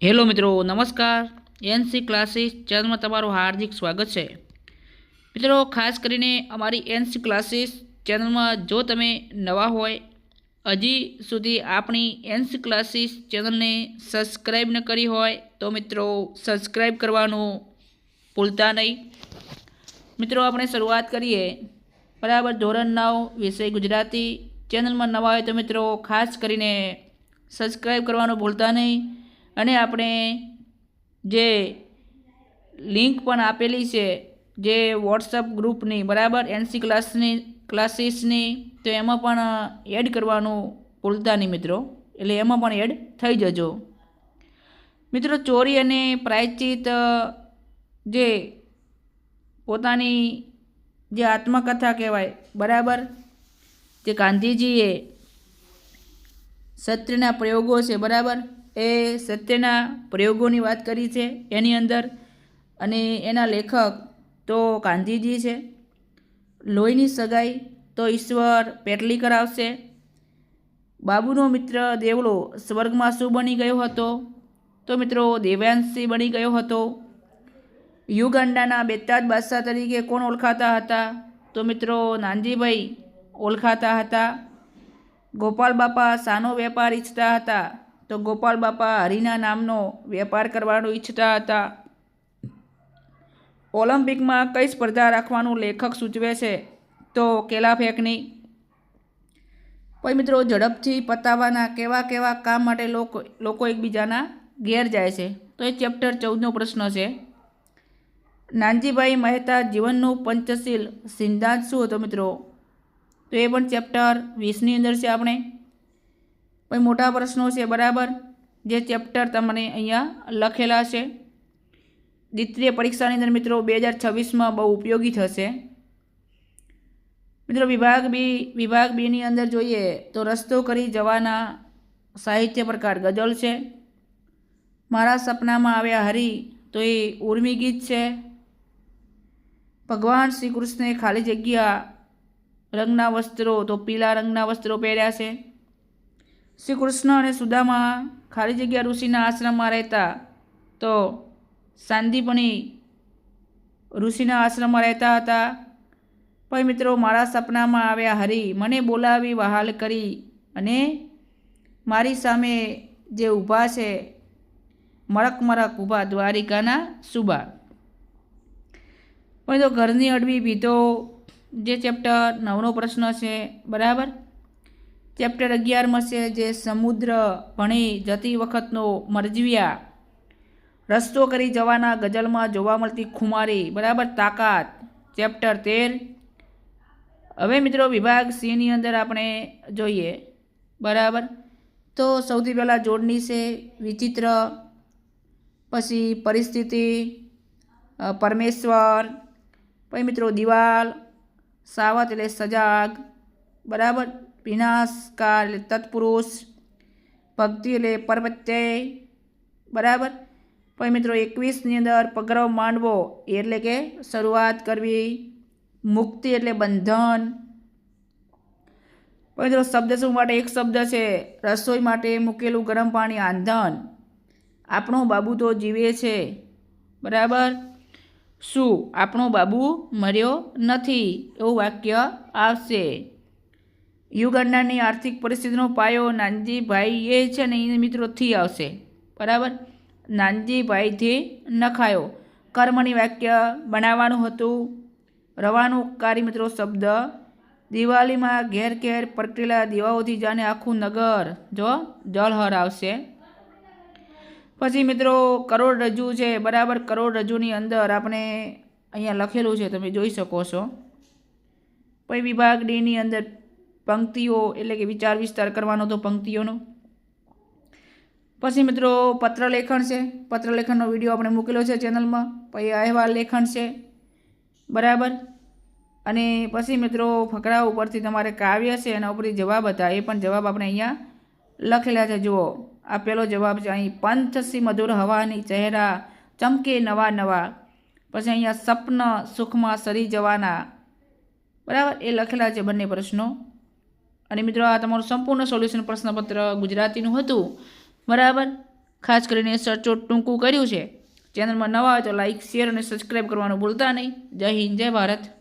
Hello મિત્રો, નમસ્કાર. NC classes ચેનલમાં તમારું હાર્દિક સ્વાગત છે. મિત્રો, ખાસ કરીને અમારી એનસી ક્લાસીસ ચેનલમાં જો તમે નવા હોય, હજી સુધી આપણી એનસી ક્લાસીસ ચેનલને સબસ્ક્રાઈબ ન કરી હોય તો મિત્રો સબસ્ક્રાઈબ કરવાનું ભૂલતા નહીં. મિત્રો, આપણે શરૂઆત કરીએ. બરાબર, ધોરણ 9 વિષય ગુજરાતી. ચેનલમાં નવા હોય તો મિત્રો ખાસ કરીને સબસ્ક્રાઈબ કરવાનું ભૂલતા નહીં. અને આપણે જે લિંક પણ આપેલી છે જે વોટ્સઅપ ગ્રુપની, બરાબર, એનસી ક્લાસીસની, તો એમાં પણ એડ કરવાનું ભૂલતા નહીં મિત્રો. એટલે એમાં પણ એડ થઈ જજો મિત્રો. ચોરી અને પ્રાયશ્ચિત જે પોતાની જે આત્મકથા કહેવાય, બરાબર, જે ગાંધીજીએ સત્યના પ્રયોગો છે, બરાબર, એ સત્યના પ્રયોગોની વાત કરી છે એની અંદર. અને એના લેખક તો ગાંધીજી છે. લોહીની સગાઈ તો ઈશ્વર પેટલી કરાવશે. બાબુનો મિત્ર દેવલો સ્વર્ગમાં શું બની ગયો હતો? તો મિત્રો દેવાંશી બની ગયો હતો. યુગાન્ડાના બેતાજ બાદશાહ તરીકે કોણ ઓળખાતા હતા? તો મિત્રો નાનજીભાઈ ઓળખાતા હતા. ગોપાલ બાપા શાનો વેપાર ઈચ્છતા હતા? તો ગોપાલ બાપા હરિના નામનો વેપાર કરવાનું ઈચ્છતા હતા. ઓલિમ્પિકમાં કઈ સ્પર્ધા રાખવાનું લેખક સૂચવે છે? તો કેલા ફેંકની. પછી મિત્રો ઝડપથી પતાવવાના કેવા કેવા કામ માટે લોકો એકબીજાના ઘેર જાય છે? તો એ ચેપ્ટર 14નો પ્રશ્ન છે. નાનજીભાઈ મહેતા જીવનનું પંચશીલ સિદ્ધાંત શું હતો મિત્રો? તો એ પણ ચેપ્ટર 20ની અંદર છે આપણે. પછી મોટા પ્રશ્નો છે, બરાબર, જે ચેપ્ટર તમને અહીંયા લખેલા છે. દ્વિતીય પરીક્ષાની અંદર મિત્રો 2026માં બહુ ઉપયોગી થશે મિત્રો. વિભાગ બીની અંદર જોઈએ તો રસ્તો કરી જવાના સાહિત્ય પ્રકાર ગઝલ છે. મારા સપનામાં આવ્યા હરી, તો એ ઉર્મી ગીત છે. ભગવાન શ્રી કૃષ્ણે ખાલી જગ્યા રંગના વસ્ત્રો, તો પીળા રંગના વસ્ત્રો પહેર્યા છે. શ્રી કૃષ્ણ અને સુદામા ખાલી જગ્યા ઋષિના આશ્રમમાં રહેતા, તો સાંદીપની ઋષિના આશ્રમમાં રહેતા હતા. પછી મિત્રો મારા સપનામાં આવ્યા હરી, મને બોલાવી વહાલ કરી, અને મારી સામે જે ઊભા છે મરક મરક ઊભા દ્વારિકાના સુબા. પછી તો ઘરની અડવી ભીતો, જે ચેપ્ટર 9નો પ્રશ્ન છે, બરાબર. ચેપ્ટર 11માં છે જે સમુદ્ર ભણી જતી વખતનો મરજવિયા. રસ્તો કરી જવાના ગઝલમાં જોવા મળતી ખુમારી, બરાબર, તાકાત, ચેપ્ટર 13. હવે મિત્રો વિભાગ સીની અંદર આપણે જોઈએ, બરાબર. તો સૌથી પહેલાં જોડણી છે વિચિત્ર, પછી પરિસ્થિતિ, પરમેશ્વર, પછી મિત્રો દિવાલ, સાવત એટલે સજાગ, બરાબર, વિનાશકાર એટલે તત્પુરુષ, ભક્તિ એટલે પરપત્ય, બરાબર. પછી મિત્રો 21ની અંદર પગરવ માંડવો એટલે કે શરૂઆત કરવી, મુક્તિ એટલે બંધન. પછી મિત્રો શબ્દ શું માટે એક શબ્દ છે? રસોઈ માટે મૂકેલું ગરમ પાણી આંધણ. આપણો બાબુ તો જીવે છે, બરાબર. શું આપણો બાબુ મર્યો નથી? એવું વાક્ય આવશે. યુગાન્ડાની આર્થિક પરિસ્થિતિનો પાયો નાનજીભાઈ એ છે ને એ મિત્રોથી આવશે, બરાબર. નાનજીભાઈથી નખાયો. કર્મની વાક્ય બનાવવાનું હતું. રવાનું કારી મિત્રો શબ્દ. દિવાળીમાં ઘેર ઘેર પ્રગટેલા દીવાઓથી જાણે આખું નગર જો જળહર આવશે. પછી મિત્રો કરોડરજ્જુ છે, બરાબર. કરોડરજ્જુની અંદર આપણે અહીંયા લખેલું છે, તમે જોઈ શકો છો. પછી વિભાગ ડીની અંદર પંક્તિઓ એટલે કે વિચાર વિસ્તાર કરવાનો તો પંક્તિઓનો. પછી મિત્રો પત્રલેખન છે. પત્રલેખનનો વિડીયો આપણે મૂકેલો છે ચેનલમાં. પછી અહેવાલ લેખન છે, બરાબર. અને પછી મિત્રો ફકરા ઉપરથી તમારે કાવ્ય છે એના ઉપરથી જવાબ હતા, એ પણ જવાબ આપણે અહીંયા લખેલા છે. જુઓ, આ પહેલો જવાબ છે અહીં, પંથસી મધુર હવાની ચહેરા ચમકે નવા નવા. પછી અહીંયા સપન સુખમાં સરી જવાના, બરાબર, એ લખેલા છે બંને પ્રશ્નો. અને મિત્રો આ તમારું સંપૂર્ણ સોલ્યુશન પ્રશ્નપત્ર ગુજરાતીનું હતું, બરાબર. ખાસ કરીને સચોટ ટૂંકું કર્યું છે. ચેનલમાં નવા હોય તો લાઇક, શેર અને સબસ્ક્રાઈબ કરવાનું ભૂલતા નહીં. જય હિન્દ, જય ભારત.